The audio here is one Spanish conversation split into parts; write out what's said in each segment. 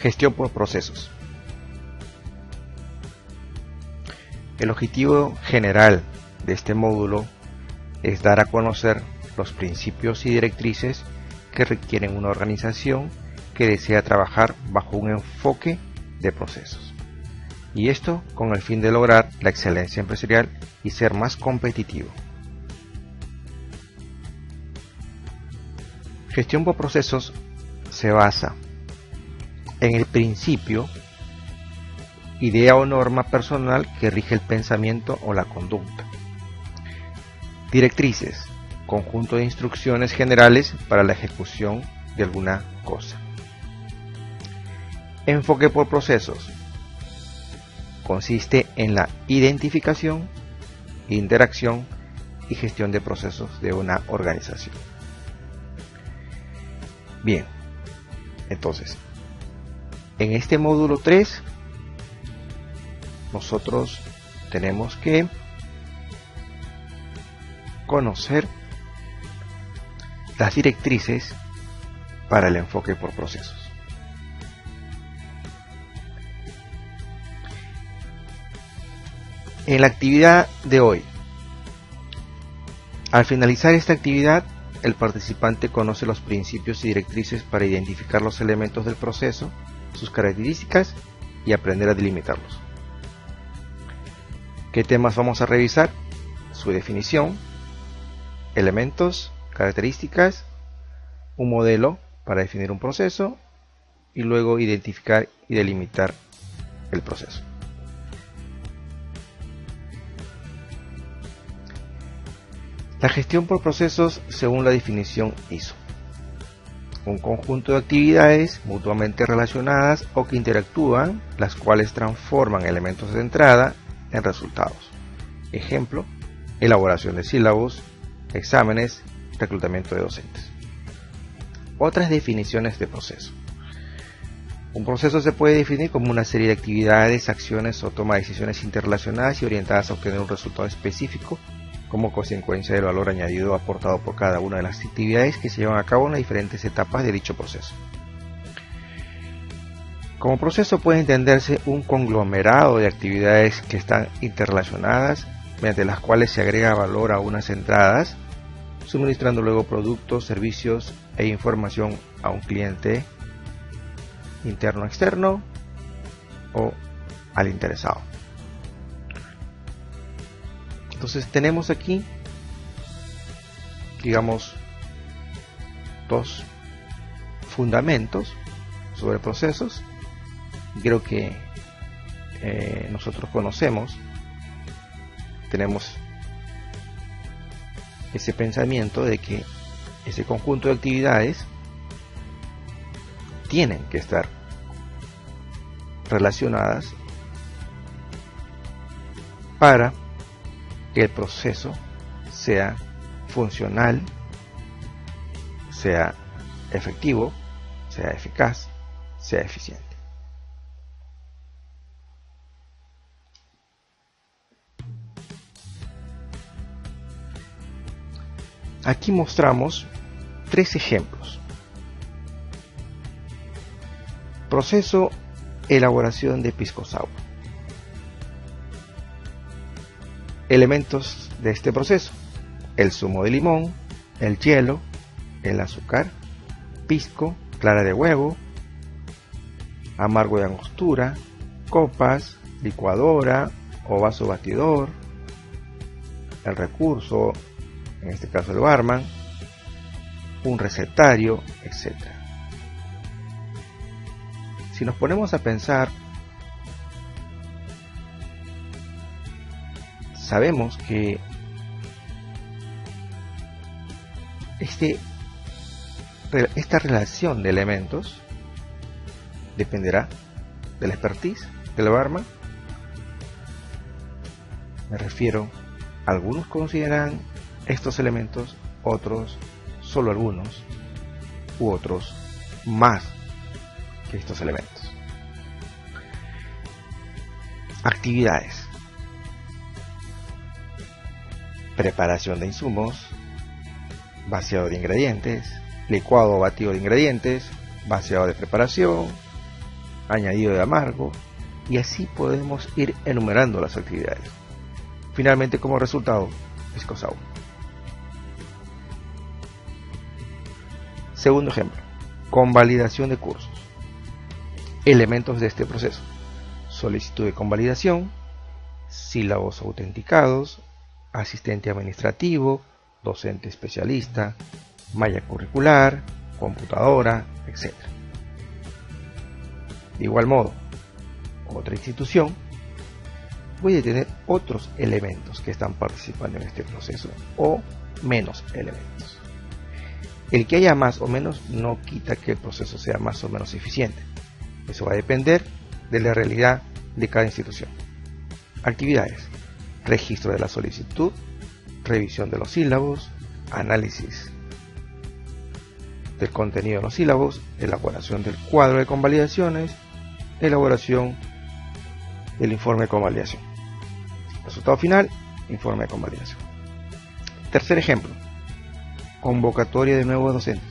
Gestión por procesos. El objetivo general de este módulo es dar a conocer los principios y directrices que requieren una organización que desea trabajar bajo un enfoque de procesos. Y esto con el fin de lograr la excelencia empresarial y ser más competitivo. Gestión por procesos se basa en el principio, idea o norma personal que rige el pensamiento o la conducta. Directrices, conjunto de instrucciones generales para la ejecución de alguna cosa. Enfoque por procesos. Consiste en la identificación, interacción y gestión de procesos de una organización. Bien, entonces, en este módulo 3, nosotros tenemos que conocer las directrices para el enfoque por procesos. En la actividad de hoy, al finalizar esta actividad, el participante conoce los principios y directrices para identificar los elementos del proceso, sus características y aprender a delimitarlos. ¿Qué temas vamos a revisar? Su definición, elementos, características, un modelo para definir un proceso y luego identificar y delimitar el proceso. La gestión por procesos según la definición ISO. Un conjunto de actividades mutuamente relacionadas o que interactúan, las cuales transforman elementos de entrada en resultados. Ejemplo, elaboración de sílabos, exámenes, reclutamiento de docentes. Otras definiciones de proceso. Un proceso se puede definir como una serie de actividades, acciones o toma de decisiones interrelacionadas y orientadas a obtener un resultado específico como consecuencia del valor añadido aportado por cada una de las actividades que se llevan a cabo en las diferentes etapas de dicho proceso. Como proceso puede entenderse un conglomerado de actividades que están interrelacionadas, mediante las cuales se agrega valor a unas entradas, suministrando luego productos, servicios e información a un cliente interno o externo o al interesado. Entonces tenemos aquí, digamos, dos fundamentos sobre procesos. Creo que nosotros conocemos, tenemos ese pensamiento de que ese conjunto de actividades tienen que estar relacionadas para que el proceso sea funcional, sea efectivo, sea eficaz, sea eficiente. Aquí mostramos 3 ejemplos. Proceso elaboración de pisco sour. Elementos de este proceso: el zumo de limón, el hielo, el azúcar, pisco, clara de huevo, amargo de angostura, copas, licuadora o vaso batidor, el recurso, en este caso el barman, un recetario, etc. Si nos ponemos a pensar, sabemos que esta relación de elementos dependerá de la expertise del barman. Me refiero, algunos consideran estos elementos, otros solo algunos, u otros más que estos elementos. Actividades: preparación de insumos, vaciado de ingredientes, licuado o batido de ingredientes, vaciado de preparación, añadido de amargo, y así podemos ir enumerando las actividades. Finalmente, como resultado, pisco sour. Segundo ejemplo, convalidación de cursos. Elementos de este proceso: solicitud de convalidación, sílabos autenticados, asistente administrativo, docente especialista, malla curricular, computadora, etc. De igual modo, otra institución puede tener otros elementos que están participando en este proceso o menos elementos. El que haya más o menos no quita que el proceso sea más o menos eficiente. Eso va a depender de la realidad de cada institución. Actividades: registro de la solicitud, revisión de los sílabos, análisis del contenido de los sílabos, elaboración del cuadro de convalidaciones, elaboración del informe de convalidación. Resultado final: informe de convalidación. Tercer ejemplo, convocatoria de nuevos docentes.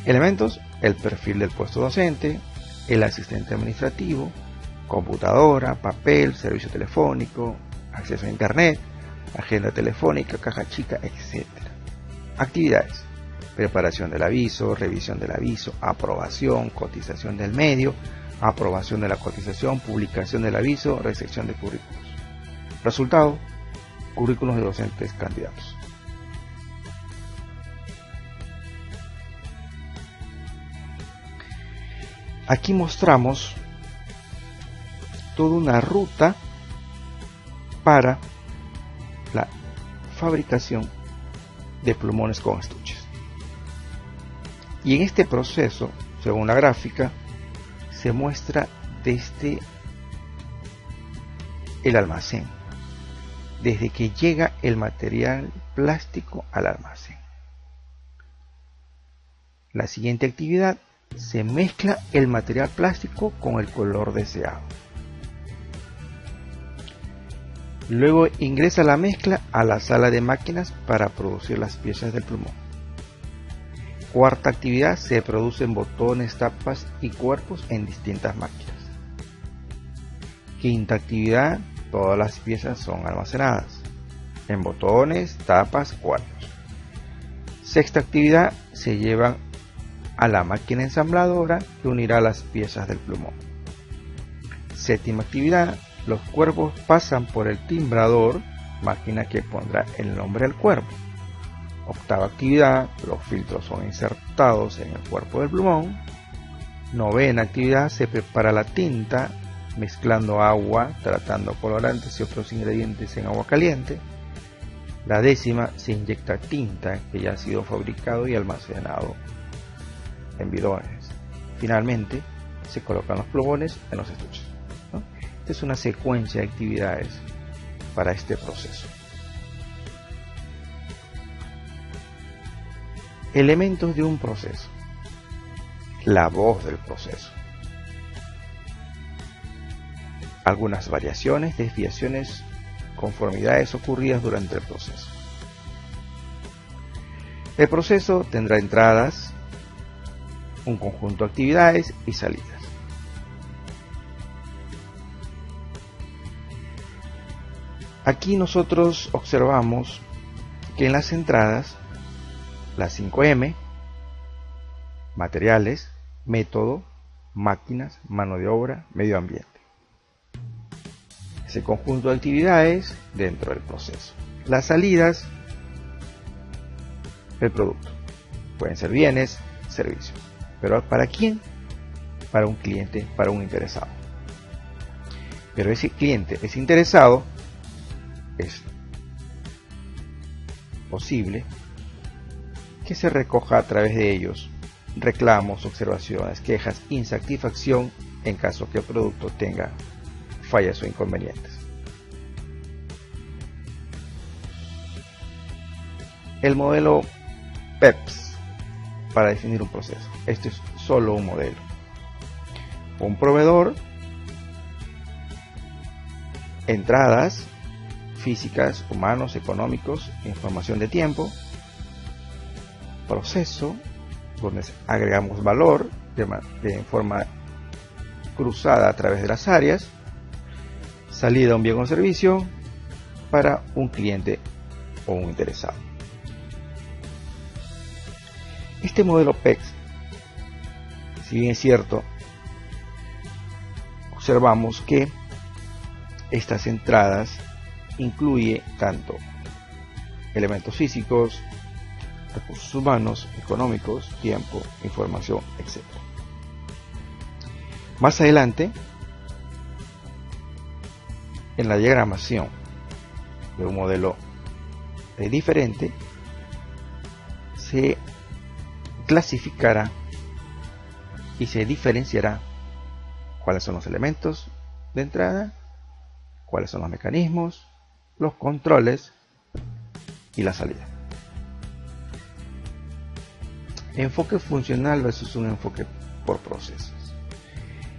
Elementos: el perfil del puesto docente, el asistente administrativo, computadora, papel, servicio telefónico, acceso a internet, agenda telefónica, caja chica, etc. Actividades: preparación del aviso, revisión del aviso, aprobación, cotización del medio, aprobación de la cotización, publicación del aviso, recepción de currículos. Resultado: currículos de docentes candidatos. Aquí mostramos toda una ruta para la fabricación de plumones con estuches. Y en este proceso, según la gráfica, se muestra desde el almacén, desde que llega el material plástico al almacén. La siguiente actividad: se mezcla el material plástico con el color deseado. Luego ingresa la mezcla a la sala de máquinas para producir las piezas del plumón. Cuarta actividad: se producen botones, tapas y cuerpos en distintas máquinas. Quinta actividad: todas las piezas son almacenadas en botones, tapas, cuerpos. Sexta actividad: se llevan a la máquina ensambladora que unirá las piezas del plumón. Séptima actividad: los cuerpos pasan por el timbrador, máquina que pondrá el nombre al cuerpo. Octava actividad: los filtros son insertados en el cuerpo del plumón. Novena actividad: se prepara la tinta mezclando agua, tratando colorantes y otros ingredientes en agua caliente. La décima: se inyecta tinta que ya ha sido fabricado y almacenado en bidones. Finalmente, se colocan los plumones en los estuches. Esta es una secuencia de actividades para este proceso. Elementos de un proceso: la voz del proceso, algunas variaciones, desviaciones, conformidades ocurridas durante el proceso. El proceso tendrá entradas, un conjunto de actividades y salidas. Aquí nosotros observamos que en las entradas, las 5M, materiales, método, máquinas, mano de obra, medio ambiente. Ese conjunto de actividades dentro del proceso. Las salidas, el producto. Pueden ser bienes, servicios. ¿Pero para quién? Para un cliente, para un interesado. Pero ese cliente, ese interesado, es posible que se recoja a través de ellos reclamos, observaciones, quejas, insatisfacción en caso que el producto tenga fallas o inconvenientes. El modelo PEPS para definir un proceso. Este es solo un modelo. Un proveedor, entradas físicas, humanos, económicos, información de tiempo, proceso, donde agregamos valor de forma cruzada a través de las áreas, salida a un bien o servicio para un cliente o un interesado. Este modelo PEX, si bien es cierto, observamos que estas entradas incluye tanto elementos físicos, recursos humanos, económicos, tiempo, información, etc. Más adelante, en la diagramación de un modelo diferente, se clasificará y se diferenciará cuáles son los elementos de entrada, cuáles son los mecanismos, los controles y la salida. Enfoque funcional versus un enfoque por procesos.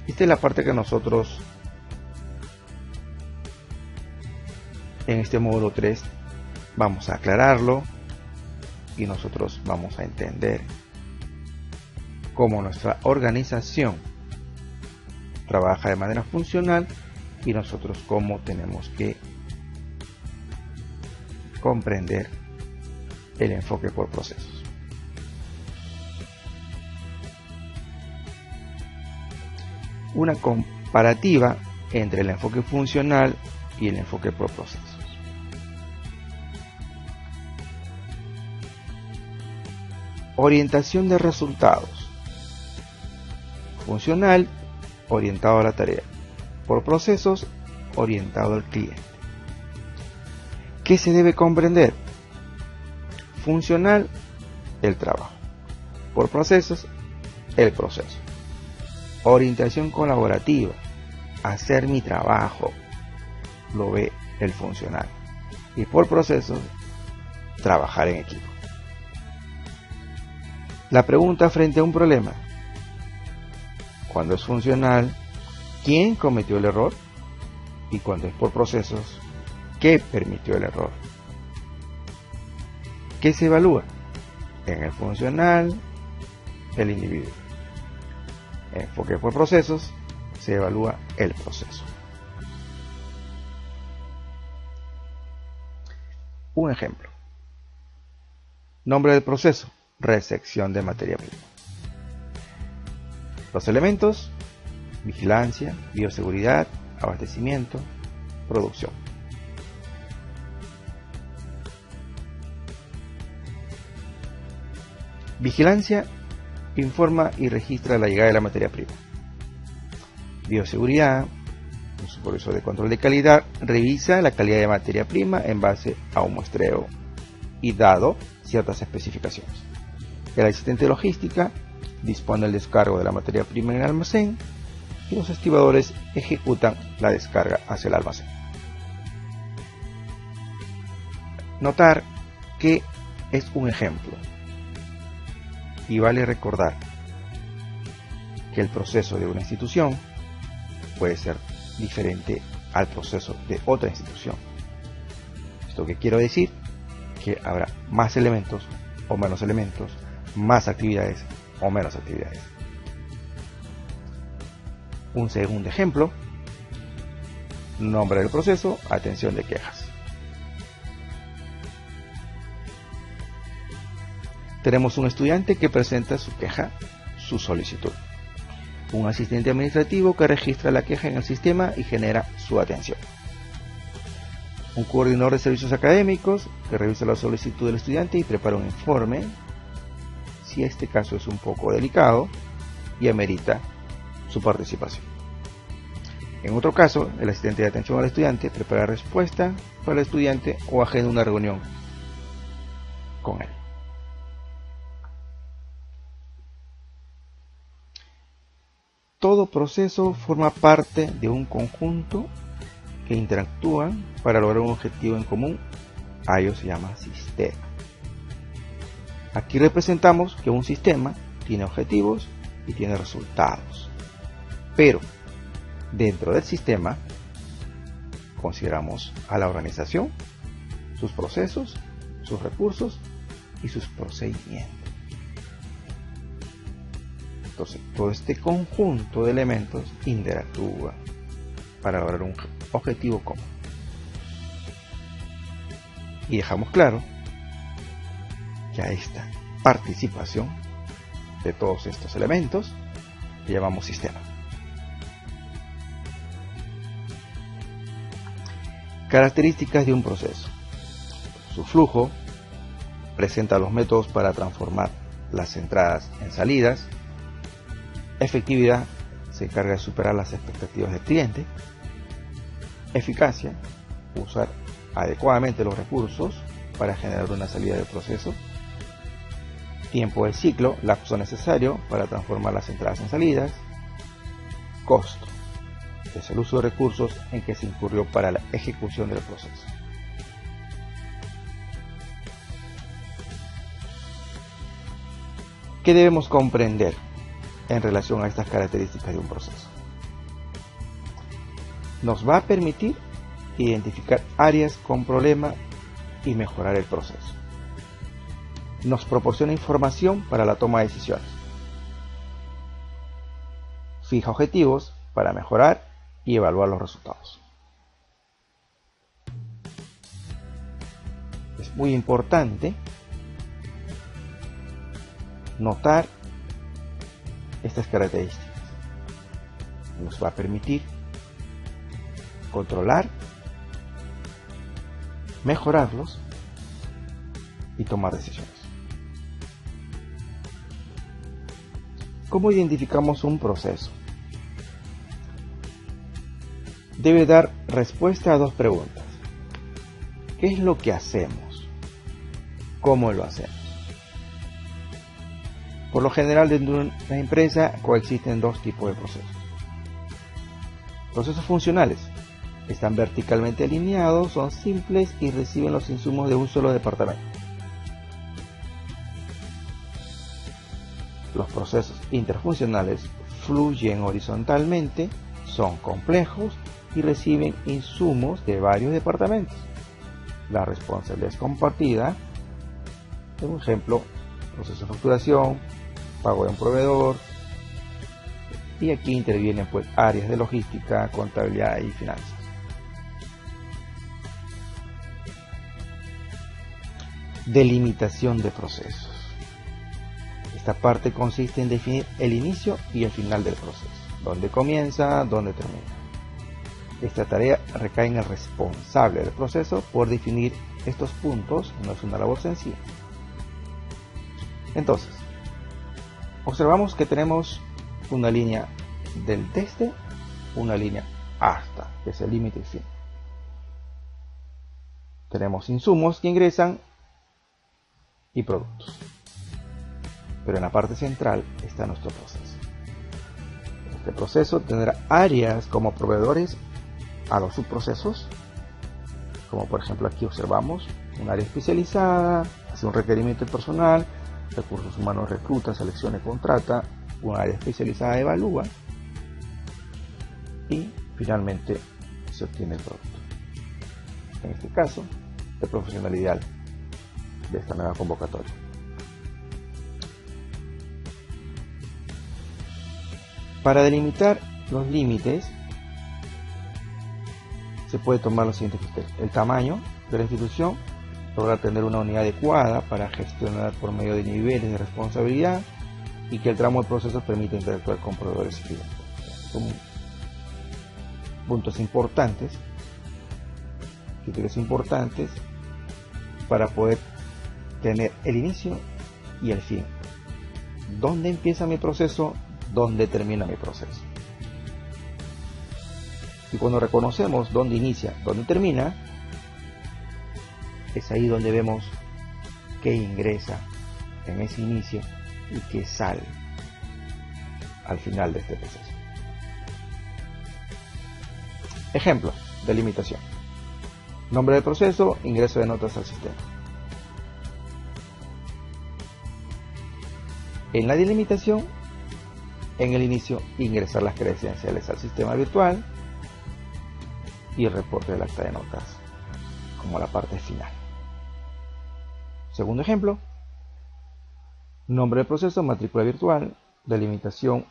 Esta es la parte que nosotros en este módulo 3 vamos a aclararlo y nosotros vamos a entender cómo nuestra organización trabaja de manera funcional y nosotros cómo tenemos que comprender el enfoque por procesos. Una comparativa entre el enfoque funcional y el enfoque por procesos. Orientación de resultados. Funcional, orientado a la tarea. Por procesos, orientado al cliente. ¿Qué se debe comprender? Funcional, el trabajo. Por procesos, el proceso. Orientación colaborativa. Hacer mi trabajo, lo ve el funcional. Y por procesos, trabajar en equipo. La pregunta frente a un problema. Cuando es funcional, ¿quién cometió el error? Y cuando es por procesos, ¿qué permitió el error? ¿Qué se evalúa? En el funcional, el individuo. Enfoque por procesos, se evalúa el proceso. Un ejemplo. Nombre del proceso: recepción de materia prima. Los elementos: vigilancia, bioseguridad, abastecimiento, producción. Vigilancia: informa y registra la llegada de la materia prima. Bioseguridad: un supervisor de control de calidad revisa la calidad de materia prima en base a un muestreo y dado ciertas especificaciones. El asistente de logística dispone el descargo de la materia prima en el almacén y los estibadores ejecutan la descarga hacia el almacén. Notar que es un ejemplo y vale recordar que el proceso de una institución puede ser diferente al proceso de otra institución. ¿Esto qué quiero decir? Que habrá más elementos o menos elementos, más actividades o menos actividades. Un segundo ejemplo: nombre del proceso, atención de quejas. Tenemos un estudiante que presenta su queja, su solicitud. Un asistente administrativo que registra la queja en el sistema y genera su atención. Un coordinador de servicios académicos que revisa la solicitud del estudiante y prepara un informe si este caso es un poco delicado y amerita su participación. En otro caso, el asistente de atención al estudiante prepara respuesta para el estudiante o agenda una reunión con él. Todo proceso forma parte de un conjunto que interactúan para lograr un objetivo en común. A ello se llama sistema. Aquí representamos que un sistema tiene objetivos y tiene resultados. Pero dentro del sistema consideramos a la organización, sus procesos, sus recursos y sus procedimientos. Entonces, todo este conjunto de elementos interactúa para lograr un objetivo común. Y dejamos claro que a esta participación de todos estos elementos le llamamos sistema. Características de un proceso. Su flujo presenta los métodos para transformar las entradas en salidas. Efectividad se encarga de superar las expectativas del cliente. Eficacia, usar adecuadamente los recursos para generar una salida del proceso. Tiempo de ciclo, lapso necesario para transformar las entradas en salidas. Costo, es el uso de recursos en que se incurrió para la ejecución del proceso. ¿Qué debemos comprender en relación a estas características de un proceso? Nos va a permitir identificar áreas con problema y mejorar el proceso. Nos proporciona información para la toma de decisiones. Fija objetivos para mejorar y evaluar los resultados. Es muy importante notar estas características. Nos va a permitir controlar, mejorarlos y tomar decisiones. ¿Cómo identificamos un proceso? Debe dar respuesta a dos preguntas. ¿Qué es lo que hacemos? ¿Cómo lo hacemos? Por lo general, dentro de una empresa coexisten dos tipos de procesos. Procesos funcionales. Están verticalmente alineados, son simples y reciben los insumos de un solo departamento. Los procesos interfuncionales fluyen horizontalmente, son complejos y reciben insumos de varios departamentos. La responsabilidad es compartida. Por ejemplo, proceso de facturación, pago de un proveedor, y aquí intervienen pues áreas de logística, contabilidad y finanzas. Delimitación de procesos. Esta parte consiste en definir el inicio y el final del proceso, dónde comienza, dónde termina. Esta tarea recae en el responsable del proceso por definir estos puntos, no es una labor sencilla. Entonces, observamos que tenemos una línea del desde, una línea hasta, que es el límite y fin. Tenemos insumos que ingresan y productos. Pero en la parte central está nuestro proceso. Este proceso tendrá áreas como proveedores a los subprocesos, como por ejemplo aquí observamos un área especializada, hace un requerimiento personal, recursos humanos recluta, selecciona y contrata, un área especializada evalúa y finalmente se obtiene el producto. En este caso, el profesional ideal de esta nueva convocatoria. Para delimitar los límites se puede tomar los siguientes criterios: el tamaño de la institución, lograr tener una unidad adecuada para gestionar por medio de niveles de responsabilidad y que el tramo del proceso permita interactuar con proveedores y clientes. Son puntos importantes, criterios importantes para poder tener el inicio y el fin. ¿Dónde empieza mi proceso? ¿Dónde termina mi proceso? Y cuando reconocemos dónde inicia, dónde termina, es ahí donde vemos qué ingresa en ese inicio y qué sale al final de este proceso. Ejemplo: delimitación. Nombre del proceso, ingreso de notas al sistema. En la delimitación, en el inicio, ingresar las credenciales al sistema virtual y el reporte del acta de notas como la parte final. Segundo ejemplo: nombre del proceso, matrícula virtual, delimitación,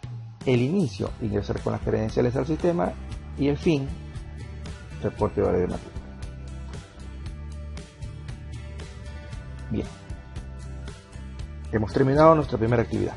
el inicio, ingresar con las credenciales al sistema, y el fin, reporte de horario de matrícula. Bien, hemos terminado nuestra primera actividad.